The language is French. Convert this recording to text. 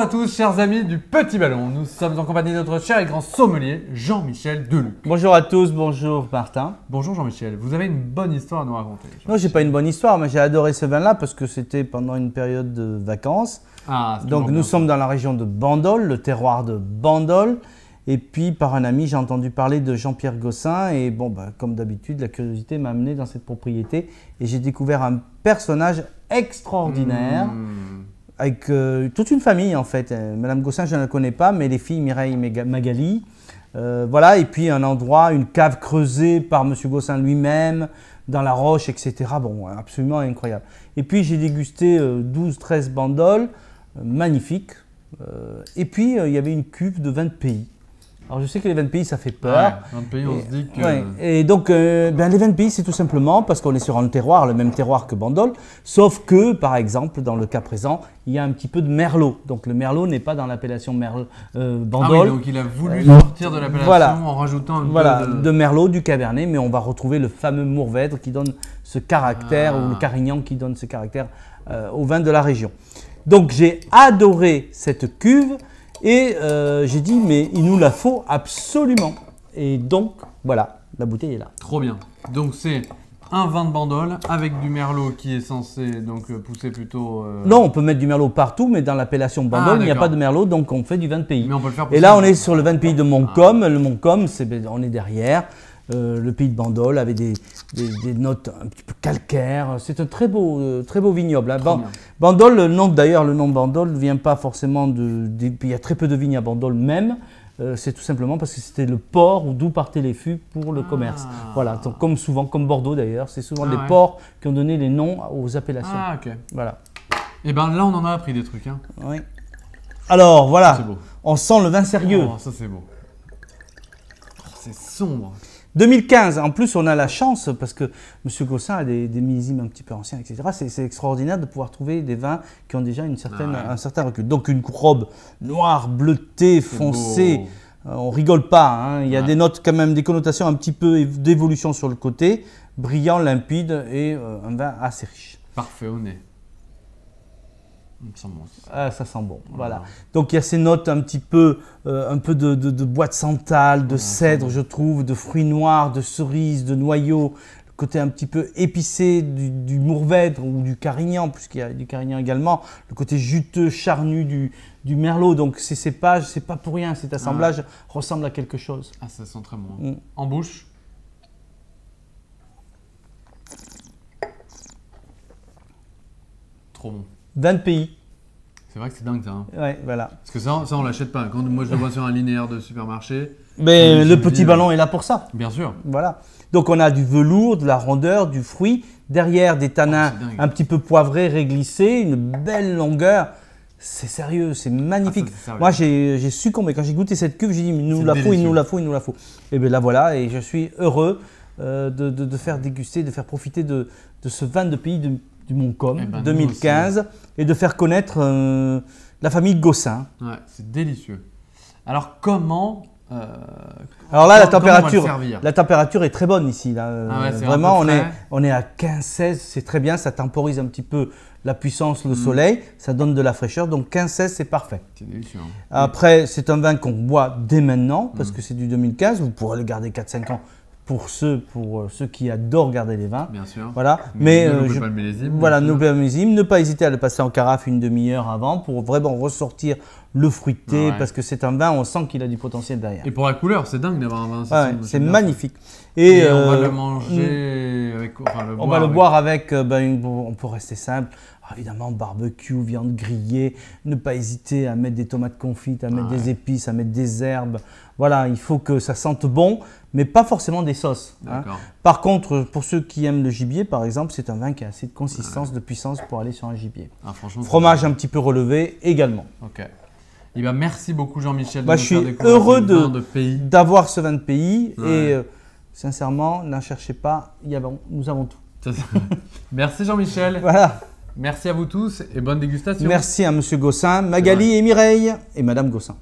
à tous, chers amis du Petit Ballon. Nous sommes en compagnie de notre cher et grand sommelier, Jean-Michel Deluc. Bonjour à tous, bonjour Martin. Bonjour Jean-Michel, vous avez une bonne histoire à nous raconter. Non, j'ai pas une bonne histoire, mais j'ai adoré ce vin-là parce que c'était pendant une période de vacances. Donc nous sommes dans la région de Bandol, le terroir de Bandol. Et puis par un ami, j'ai entendu parler de Jean-Pierre Gossin. Et bon, comme d'habitude, la curiosité m'a amené dans cette propriété. Et j'ai découvert un personnage extraordinaire. Avec toute une famille en fait. Madame Gossin, je ne la connais pas, mais les filles Mireille et Magali. Voilà, et puis un endroit, une cave creusée par Monsieur Gossin lui-même, dans la roche, etc. Bon, absolument incroyable. Et puis j'ai dégusté 12-13 bandoles, magnifiques. Et puis il y avait une cuve de 20 pays. Alors je sais que les 20 pays ça fait peur. Ouais, 20 pays on se dit que… Ouais. Et donc les 20 pays c'est tout simplement parce qu'on est sur un terroir, le même terroir que Bandol, sauf que par exemple dans le cas présent, il y a un petit peu de merlot. Donc le merlot n'est pas dans l'appellation Bandol. Ah oui, donc il a voulu sortir de l'appellation en rajoutant un peu de merlot, du cabernet, mais on va retrouver le fameux Mourvèdre qui donne ce caractère, ou le Carignan qui donne ce caractère au vin de la région. Donc j'ai adoré cette cuve. Et j'ai dit, mais il nous la faut absolument. Et donc, voilà, la bouteille est là. Trop bien. Donc, c'est un vin de Bandol avec du merlot qui est censé donc pousser plutôt… Non, on peut mettre du merlot partout, mais dans l'appellation Bandol, il n'y a pas de merlot, donc on fait du vin de pays. Mais on peut le faire pousser. Et là, on est sur le vin de pays de Montcombe. Le Montcombe, on est derrière. Le pays de Bandol avait des notes un petit peu calcaires. C'est un très beau vignoble. Hein. Bandol, le nom Bandol ne vient pas forcément il y a très peu de vignes à Bandol même. C'est tout simplement parce que c'était le port d'où partaient les fûts pour le commerce. Voilà, donc, comme souvent, comme Bordeaux d'ailleurs, c'est souvent les ports qui ont donné les noms aux appellations. Ah ok. Voilà. Et bien là, on en a appris des trucs. Hein. Oui. Alors voilà, on sent le vin sérieux. Oh, ça c'est beau. Oh, c'est sombre. 2015, en plus on a la chance, parce que M. Gossin a des millésimes un petit peu anciens, etc. C'est extraordinaire de pouvoir trouver des vins qui ont déjà un certain recul. Donc une robe noire, bleutée, foncée, on rigole pas. Hein. Il y a des notes quand même, des connotations un petit peu d'évolution sur le côté, brillant, limpide et un vin assez riche. Parfait au nez. Ça sent bon. Ça sent bon, voilà. Donc il y a ces notes un peu de bois de santal, de cèdre, je trouve, de fruits noirs, de cerises, de noyaux, le côté un petit peu épicé du Mourvèdre ou du Carignan, puisqu'il y a du Carignan également, le côté juteux, charnu du merlot. Donc ces cépages, c'est pas pour rien, cet assemblage ressemble à quelque chose. Ah, ça sent très bon. En bouche. Trop bon. 20 pays. C'est vrai que c'est dingue ça. Hein. Ouais, voilà. Parce que ça on l'achète pas. Quand moi je le vois sur un linéaire de supermarché. Mais le Petit Ballon est là pour ça. Bien sûr. Voilà. Donc on a du velours, de la rondeur, du fruit. Derrière des tanins un petit peu poivrés, réglissés, une belle longueur. C'est sérieux, c'est magnifique. Moi j'ai succombé. Quand j'ai goûté cette cuve, j'ai dit il nous la faut, il nous la faut, il nous la faut. Et bien là voilà, et je suis heureux de faire déguster, de faire profiter de ce vin de pays du Montcombe 2015 et de faire connaître la famille Gossin. Ouais, c'est délicieux. Alors comment alors là la température est très bonne ici là. Vraiment on est à 15-16, c'est très bien, ça temporise un petit peu la puissance, le soleil, ça donne de la fraîcheur, donc 15-16 c'est parfait. C'est délicieux. Hein. Après c'est un vin qu'on boit dès maintenant parce que c'est du 2015, vous pourrez le garder 4-5 ans. Pour ceux qui adorent garder les vins. Bien sûr. Voilà. Mais n'oubliez pas le millésime. Voilà, n'oubliez pas le millésime. Ne pas hésiter à le passer en carafe une demi-heure avant pour vraiment ressortir le fruité parce que c'est un vin, on sent qu'il a du potentiel derrière. Et pour la couleur, c'est dingue d'avoir un vin. C'est magnifique. Et on va le manger avec… on va le boire avec… on peut rester simple. Alors évidemment, barbecue, viande grillée. Ne pas hésiter à mettre des tomates confites, à mettre des épices, à mettre des herbes. Voilà, il faut que ça sente bon, mais pas forcément des sauces. Hein. Par contre, pour ceux qui aiment le gibier, par exemple, c'est un vin qui a assez de consistance, de puissance pour aller sur un gibier. Fromage un petit peu relevé également. Ok. Et merci beaucoup Jean-Michel. Je suis heureux d'avoir ce vin de pays et sincèrement, n'en cherchez pas, nous avons tout. Merci Jean-Michel. Voilà. Merci à vous tous et bonne dégustation. Merci à M. Gossin, Magali et Mireille et Mme Gossin.